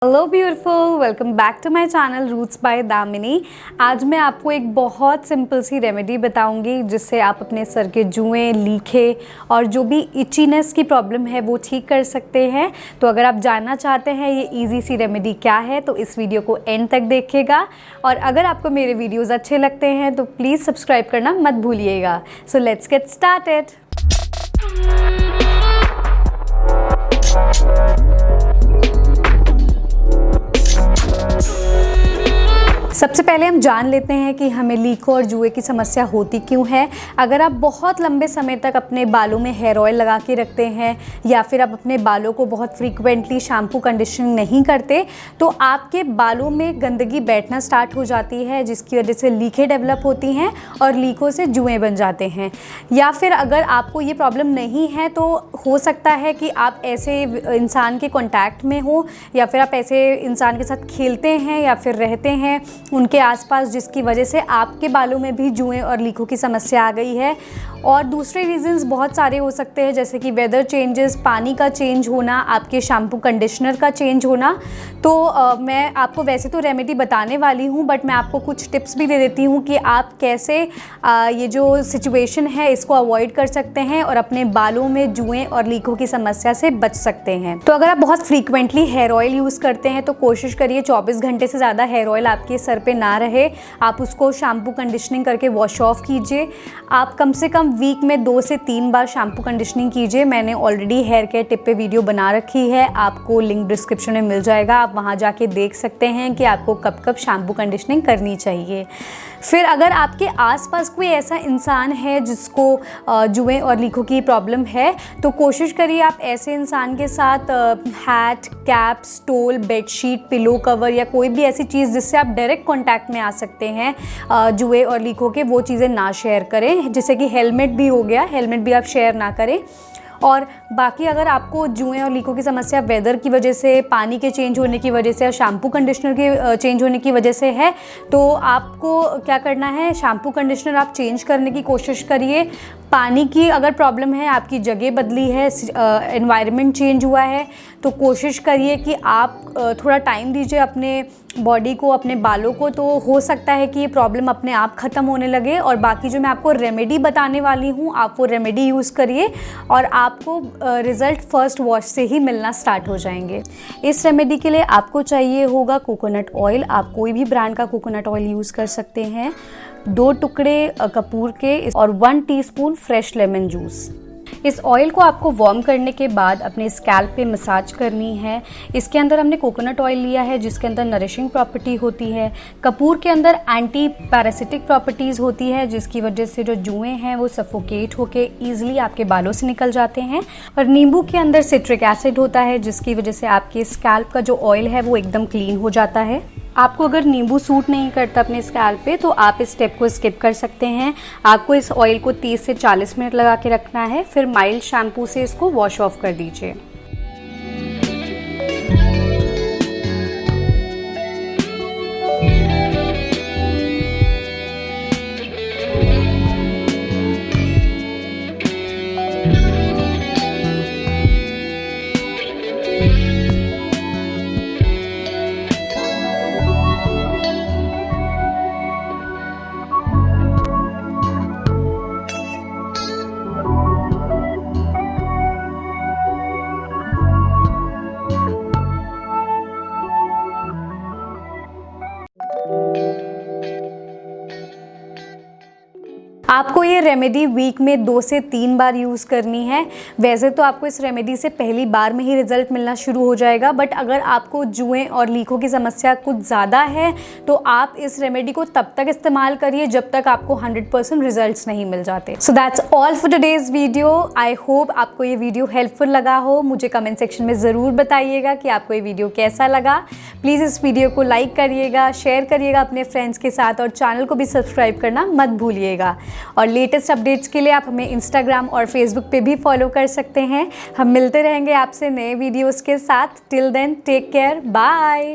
Hello beautiful, welcome back to my channel Roots by Damini. आज मैं आपको एक बहुत सिंपल सी रेमेडी बताऊंगी जिससे आप अपने सर के जुएं, लीखे और जो भी इचीनेस की प्रॉब्लम है वो ठीक कर सकते हैं। तो अगर आप जानना चाहते हैं ये इजी सी रेमेडी क्या है तो इस वीडियो को एंड तक देखिएगा। और अगर आपको मेरे वीडियोज़ अच्छे लगते हैं तो प्लीज़ सब्सक्राइब करना मत भूलिएगा। So let's get started. सबसे पहले हम जान लेते हैं कि हमें लीको और जुए की समस्या होती क्यों है। अगर आप बहुत लंबे समय तक अपने बालों में हेयर ऑयल लगा के रखते हैं या फिर आप अपने बालों को बहुत फ्रीक्वेंटली शैम्पू कंडीशनिंग नहीं करते तो आपके बालों में गंदगी बैठना स्टार्ट हो जाती है, जिसकी वजह से लीकें डेवलप होती हैं और लीकों से जुएं बन जाते हैं। या फिर अगर आपको ये प्रॉब्लम नहीं है तो हो सकता है कि आप ऐसे इंसान के कॉन्टैक्ट में हो या फिर आप ऐसे इंसान के साथ खेलते हैं या फिर रहते हैं उनके आसपास, जिसकी वजह से आपके बालों में भी जुएं और लीकों की समस्या आ गई है। और दूसरे रीजंस बहुत सारे हो सकते हैं, जैसे कि वेदर चेंजेस, पानी का चेंज होना, आपके शैम्पू कंडीशनर का चेंज होना। तो मैं आपको वैसे तो रेमेडी बताने वाली हूँ, बट मैं आपको कुछ टिप्स भी दे देती हूँ कि आप कैसे ये जो सिचुएशन है इसको अवॉइड कर सकते हैं और अपने बालों में जुएं और लीकों की समस्या से बच सकते हैं। तो अगर आप बहुत फ्रीक्वेंटली हेयर ऑयल यूज़ करते हैं तो कोशिश करिए 24 घंटे से ज़्यादा हेयर ऑयल आपके सर पे ना रहे। आप उसको शैम्पू कंडीशनिंग करके वॉश ऑफ कीजिए। आप कम से कम वीक में 2 से 3 बार शैम्पू कंडीशनिंग कीजिए। मैंने ऑलरेडी हेयर केयर टिप पे वीडियो बना रखी है, आपको लिंक डिस्क्रिप्शन में मिल जाएगा। आप वहाँ जाके देख सकते हैं कि आपको कब कब शैम्पू कंडीशनिंग करनी चाहिए। फिर अगर आपके आसपास कोई ऐसा इंसान है जिसको जुएं और लीकों की प्रॉब्लम है तो कोशिश करिए आप ऐसे इंसान के साथ hat, cap, stole, bedsheet, pillow cover या कोई भी ऐसी चीज़ जिससे आप डायरेक्ट कांटेक्ट में आ सकते हैं जुएं और लीकों के, वो चीज़ें ना शेयर करें। जैसे कि हेलमेट भी हो गया, हेलमेट भी आप शेयर ना करें। और बाकी अगर आपको जुएं और लीकों की समस्या वेदर की वजह से, पानी के चेंज होने की वजह से या शैम्पू कंडीशनर के चेंज होने की वजह से है तो आपको क्या करना है, शैम्पू कंडीशनर आप चेंज करने की कोशिश करिए। पानी की अगर प्रॉब्लम है, आपकी जगह बदली है, एनवायरनमेंट चेंज हुआ है तो कोशिश करिए कि आप थोड़ा टाइम दीजिए अपने बॉडी को, अपने बालों को। तो हो सकता है कि ये प्रॉब्लम अपने आप ख़त्म होने लगे। और बाकी जो मैं आपको रेमेडी बताने वाली हूँ आप वो रेमेडी यूज़ करिए और आपको रिज़ल्ट फर्स्ट वॉश से ही मिलना स्टार्ट हो जाएंगे। इस रेमेडी के लिए आपको चाहिए होगा कोकोनट ऑयल। आप कोई भी ब्रांड का कोकोनट ऑयल यूज़ कर सकते हैं। 2 टुकड़े कपूर के और 1 टीस्पून फ्रेश लेमन जूस। इस ऑयल को आपको वार्म करने के बाद अपने स्कैल्प पे मसाज करनी है। इसके अंदर हमने कोकोनट ऑयल लिया है जिसके अंदर नरिशिंग प्रॉपर्टी होती है। कपूर के अंदर एंटी पैरासिटिक प्रॉपर्टीज़ होती है जिसकी वजह से जो जुएं हैं वो सफोकेट होके ईजिली आपके बालों से निकल जाते हैं। और नींबू के अंदर सिट्रिक एसिड होता है जिसकी वजह से आपके स्कैल्प का जो ऑयल है वो एकदम क्लीन हो जाता है। आपको अगर नींबू सूट नहीं करता अपने स्कैल्प पे तो आप इस स्टेप को स्किप कर सकते हैं। आपको इस ऑयल को 30 से 40 मिनट लगा के रखना है, फिर माइल्ड शैम्पू से इसको वॉश ऑफ कर दीजिए। आपको ये रेमेडी वीक में 2 से 3 बार यूज़ करनी है। वैसे तो आपको इस रेमेडी से पहली बार में ही रिज़ल्ट मिलना शुरू हो जाएगा, बट अगर आपको जुएं और लीकों की समस्या कुछ ज़्यादा है तो आप इस रेमेडी को तब तक इस्तेमाल करिए जब तक आपको 100% रिजल्ट्स नहीं मिल जाते। So that's all for today's video. I hope आपको ये वीडियो हेल्पफुल लगा हो। मुझे कमेंट सेक्शन में ज़रूर बताइएगा कि आपको ये वीडियो कैसा लगा। प्लीज़ इस वीडियो को लाइक करिएगा, शेयर करिएगा अपने फ्रेंड्स के साथ और चैनल को भी सब्सक्राइब करना मत भूलिएगा। और लेटेस्ट अपडेट्स के लिए आप हमें इंस्टाग्राम और फेसबुक पे भी फॉलो कर सकते हैं। हम मिलते रहेंगे आपसे नए वीडियोस के साथ। Till then take care, bye.